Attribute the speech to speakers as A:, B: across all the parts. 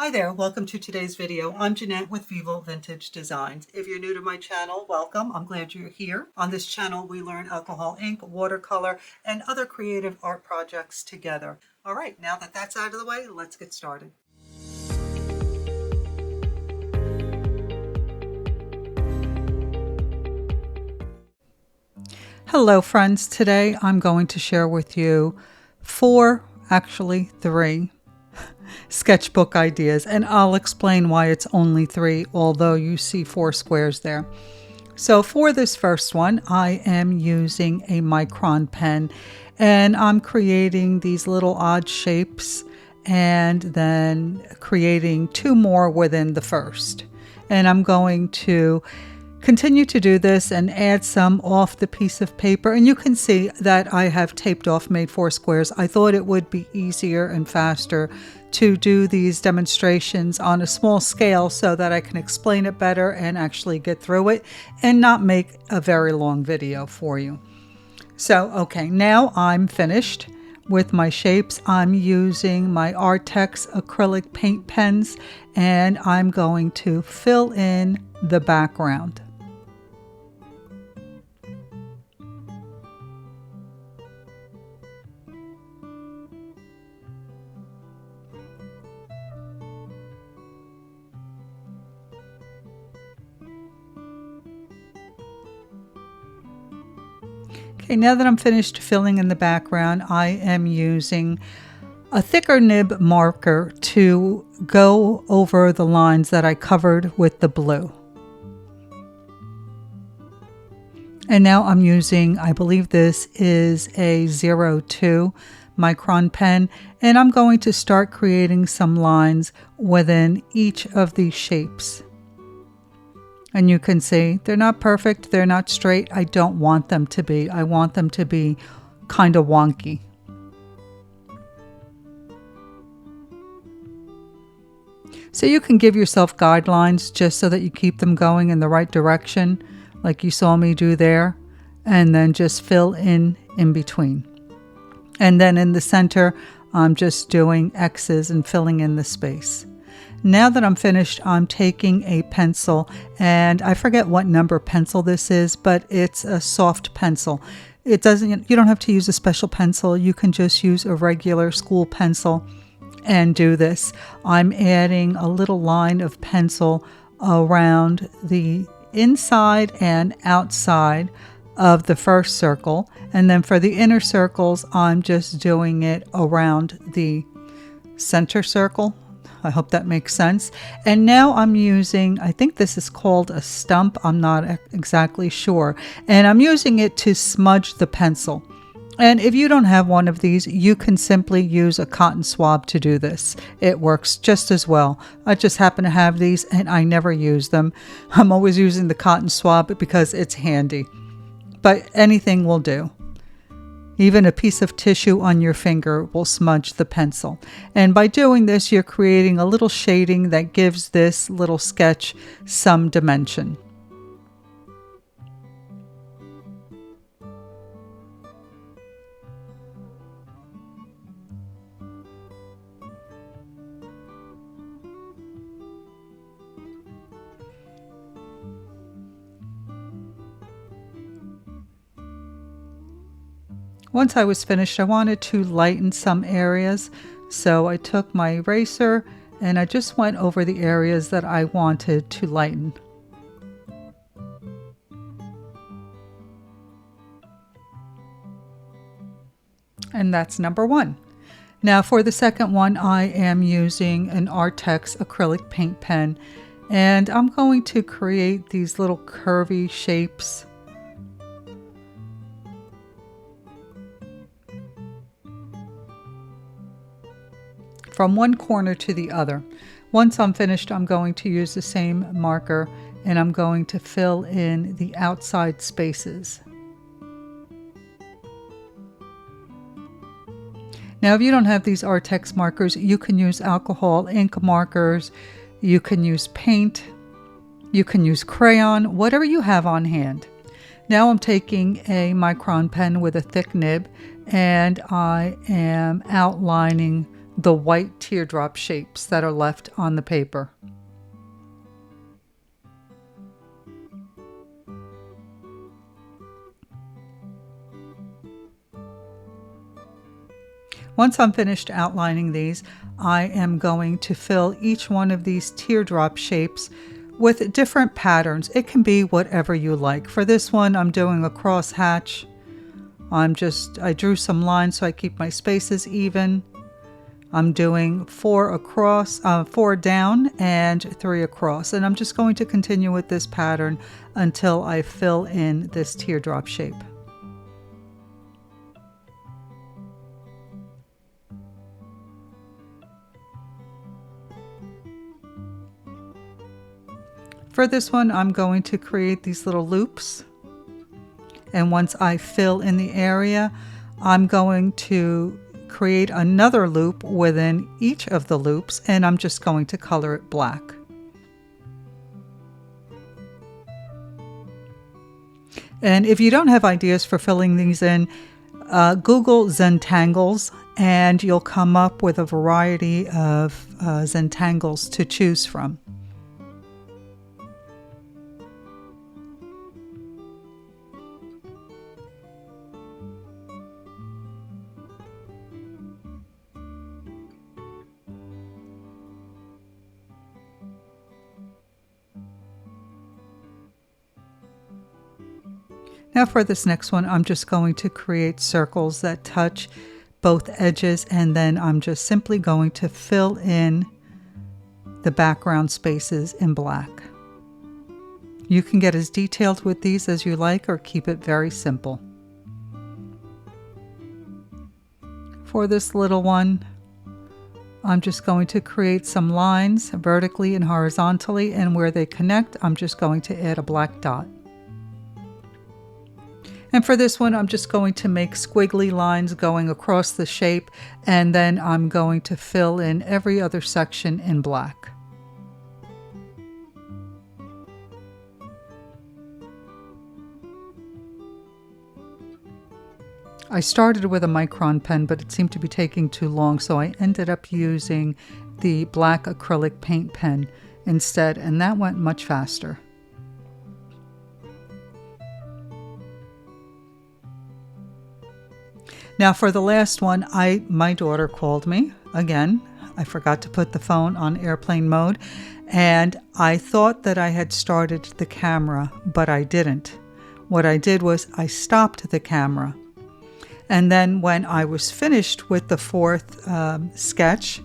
A: Hi there, welcome to today's video. I'm Jeanette with Vivo Vintage Designs. If you're new to my channel, welcome. I'm glad you're here. On this channel, we learn alcohol ink, watercolor, and other creative art projects together. All right, now that that's out of the way, let's get started. Hello friends, today I'm going to share with you three sketchbook ideas, and I'll explain why it's only three, although you see four squares there. So for this first one, I am using a micron pen, and I'm creating these little odd shapes and then creating two more within the first. And I'm going to continue to do this and add some off the piece of paper. And you can see that I have taped off, made four squares. I thought it would be easier and faster to do these demonstrations on a small scale so that I can explain it better and actually get through it and not make a very long video for you. So, okay, now I'm finished with my shapes. I'm using my Artex acrylic paint pens and I'm going to fill in the background. Okay, now that I'm finished filling in the background, I am using a thicker nib marker to go over the lines that I covered with the blue. And now I'm using, I believe this is a 02 micron pen, and I'm going to start creating some lines within each of these shapes. And you can see they're not perfect, they're not straight. I don't want them to be. I want them to be kind of wonky. So you can give yourself guidelines just so that you keep them going in the right direction, like you saw me do there, and then just fill in between. And then in the center, I'm just doing X's and filling in the space. Now that I'm finished, I'm taking a pencil, and I forget what number pencil this is, but it's a soft pencil. You don't have to use a special pencil. You can just use a regular school pencil and do this. I'm adding a little line of pencil around the inside and outside of the first circle, and then for the inner circles, I'm just doing it around the center circle. I hope that makes sense. And now I'm using, I think this is called a stump, I'm not exactly sure. And I'm using it to smudge the pencil. And if you don't have one of these, you can simply use a cotton swab to do this. It works just as well. I just happen to have these and I never use them. I'm always using the cotton swab because it's handy. But anything will do. Even a piece of tissue on your finger will smudge the pencil. And by doing this, you're creating a little shading that gives this little sketch some dimension. Once I was finished, I wanted to lighten some areas, so I took my eraser and I just went over the areas that I wanted to lighten. And that's number one. Now for the second one, I am using an Artex acrylic paint pen, and I'm going to create these little curvy shapes. From one corner to the other. Once I'm finished, I'm going to use the same marker and I'm going to fill in the outside spaces. Now, if you don't have these Artex markers, you can use alcohol ink markers, you can use paint, you can use crayon, whatever you have on hand. Now I'm taking a micron pen with a thick nib and I am outlining the white teardrop shapes that are left on the paper. Once I'm finished outlining these, I am going to fill each one of these teardrop shapes with different patterns. It can be whatever you like. For this one, I'm doing a cross hatch. I drew some lines so I keep my spaces even. I'm doing 4 across, 4 down and 3 across. And I'm just going to continue with this pattern until I fill in this teardrop shape. For this one, I'm going to create these little loops. And once I fill in the area, I'm going to create another loop within each of the loops, and I'm just going to color it black. And if you don't have ideas for filling these in, Google Zentangles, and you'll come up with a variety of Zentangles to choose from. Now for this next one, I'm just going to create circles that touch both edges, and then I'm just simply going to fill in the background spaces in black. You can get as detailed with these as you like or keep it very simple. For this little one, I'm just going to create some lines vertically and horizontally, and where they connect, I'm just going to add a black dot. And for this one, I'm just going to make squiggly lines going across the shape, and then I'm going to fill in every other section in black. I started with a micron pen, but it seemed to be taking too long, so I ended up using the black acrylic paint pen instead, and that went much faster. Now for the last one, my daughter called me again. I forgot to put the phone on airplane mode, and I thought that I had started the camera, but I didn't. What I did was I stopped the camera. And then when I was finished with the fourth sketch,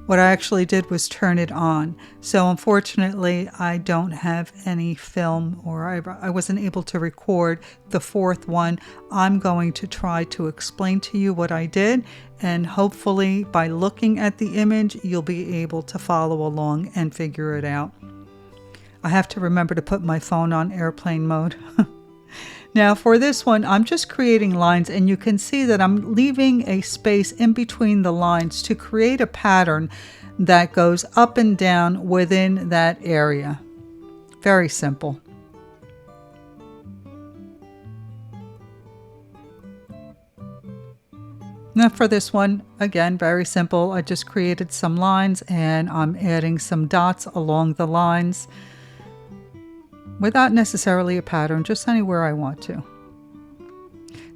A: what I actually did was turn it on. So unfortunately, I don't have any film, or I wasn't able to record the fourth one. I'm going to try to explain to you what I did, and hopefully by looking at the image, you'll be able to follow along and figure it out. I have to remember to put my phone on airplane mode. Now for this one, I'm just creating lines, and you can see that I'm leaving a space in between the lines to create a pattern that goes up and down within that area. Very simple. Now for this one, again, very simple. I just created some lines, and I'm adding some dots along the lines, without necessarily a pattern, just anywhere I want to.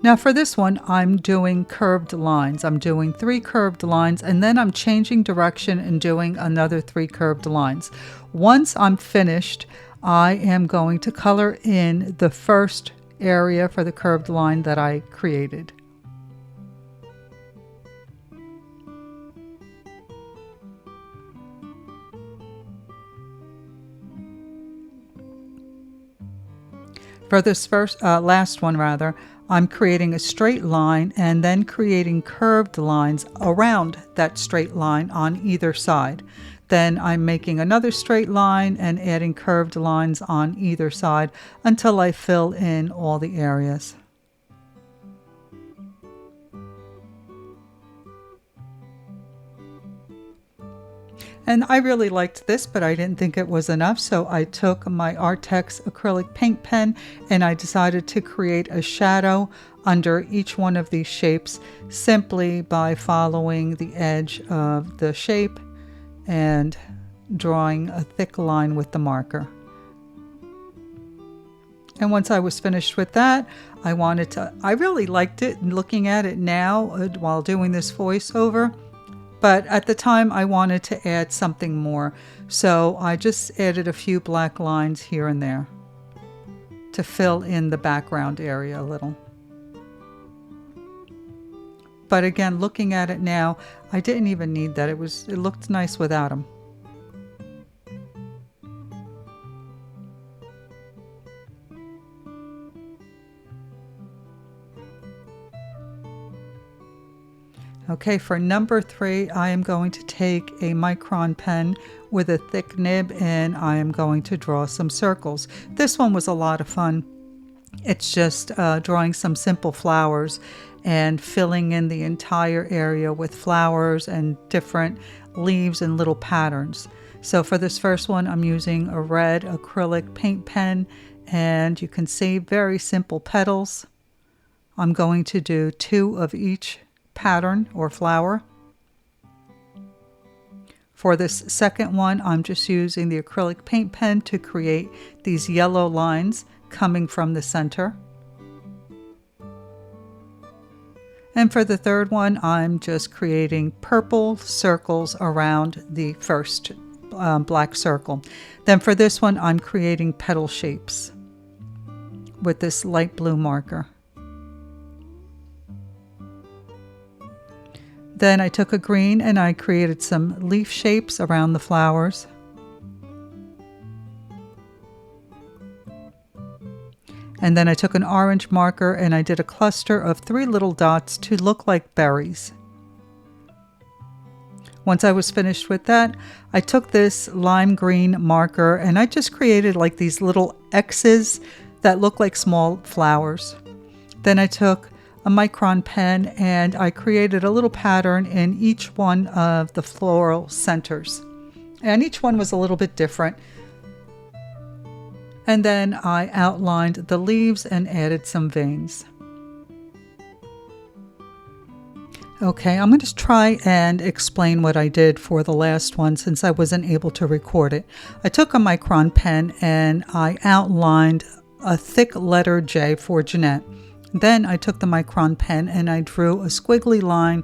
A: Now for this one, I'm doing curved lines. I'm doing 3 curved lines, and then I'm changing direction and doing another 3 curved lines. Once I'm finished, I am going to color in the first area for the curved line that I created. For this last one, I'm creating a straight line and then creating curved lines around that straight line on either side. Then I'm making another straight line and adding curved lines on either side until I fill in all the areas. And I really liked this, but I didn't think it was enough, so I took my Artex acrylic paint pen and I decided to create a shadow under each one of these shapes simply by following the edge of the shape and drawing a thick line with the marker. And once I was finished with that, I really liked it looking at it now while doing this voiceover. But at the time I wanted to add something more. So I just added a few black lines here and there to fill in the background area a little. But again, looking at it now, I didn't even need that. It looked nice without them. Okay, for number 3, I am going to take a micron pen with a thick nib and I am going to draw some circles. This one was a lot of fun. It's just drawing some simple flowers and filling in the entire area with flowers and different leaves and little patterns. So for this first one, I'm using a red acrylic paint pen, and you can see very simple petals. I'm going to do 2 of each pattern or flower. For this second one, I'm just using the acrylic paint pen to create these yellow lines coming from the center. And for the third one, I'm just creating purple circles around the first black circle. Then for this one, I'm creating petal shapes with this light blue marker. Then I took a green and I created some leaf shapes around the flowers. And then I took an orange marker and I did a cluster of 3 little dots to look like berries. Once I was finished with that, I took this lime green marker and I just created like these little X's that look like small flowers. Then I took a micron pen and I created a little pattern in each one of the floral centers. And each one was a little bit different. And then I outlined the leaves and added some veins. Okay, I'm going to try and explain what I did for the last one since I wasn't able to record it. I took a micron pen and I outlined a thick letter J for Jeanette. Then I took the micron pen and I drew a squiggly line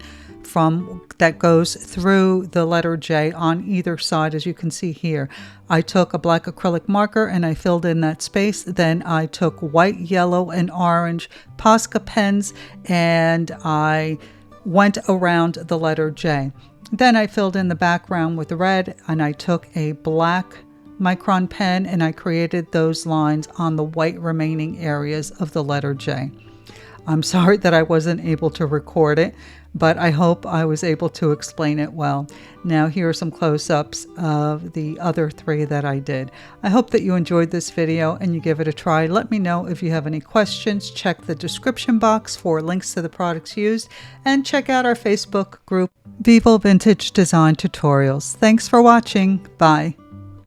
A: that goes through the letter J on either side, as you can see here. I took a black acrylic marker and I filled in that space. Then I took white, yellow, and orange Posca pens and I went around the letter J. Then I filled in the background with red and I took a black micron pen and I created those lines on the white remaining areas of the letter J. I'm sorry that I wasn't able to record it, but I hope I was able to explain it well. Now here are some close-ups of the other 3 that I did. I hope that you enjoyed this video and you give it a try. Let me know if you have any questions. Check the description box for links to the products used and check out our Facebook group, Vivo Vintage Design Tutorials. Thanks for watching. Bye.